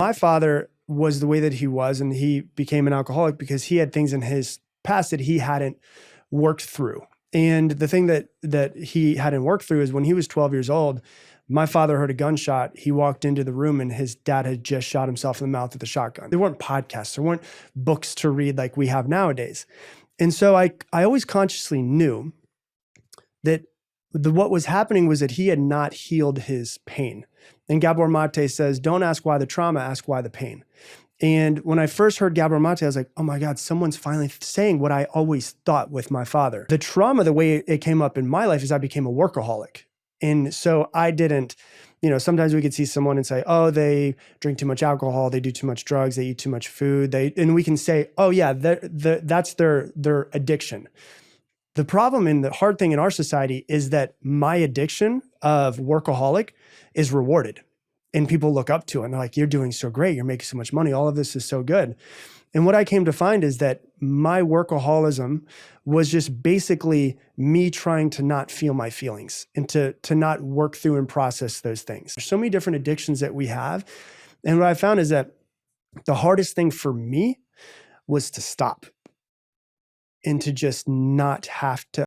my father was the way that he was, and he became an alcoholic because he had things in his past that he hadn't worked through. And the thing that he hadn't worked through is when he was 12 years old, my father heard a gunshot. He walked into the room and his dad had just shot himself in the mouth with a shotgun. There weren't podcasts, there weren't books to read like we have nowadays. And so I always consciously knew that what was happening was that he had not healed his pain. And Gabor Mate says, don't ask why the trauma, ask why the pain. And when I first heard Gabor Mate, I was like, oh my God, someone's finally saying what I always thought with my father. The trauma, the way it came up in my life is I became a workaholic. And so I didn't, sometimes we could see someone and say, oh, they drink too much alcohol, they do too much drugs, they eat too much food. And we can say, oh yeah, that's their addiction. The problem and the hard thing in our society is that my addiction of workaholic is rewarded. And people look up to it and they're like, you're doing so great. You're making so much money. All of this is so good. And what I came to find is that my workaholism was just basically me trying to not feel my feelings and to not work through and process those things. There's so many different addictions that we have. And what I found is that the hardest thing for me was to stop and to just not have to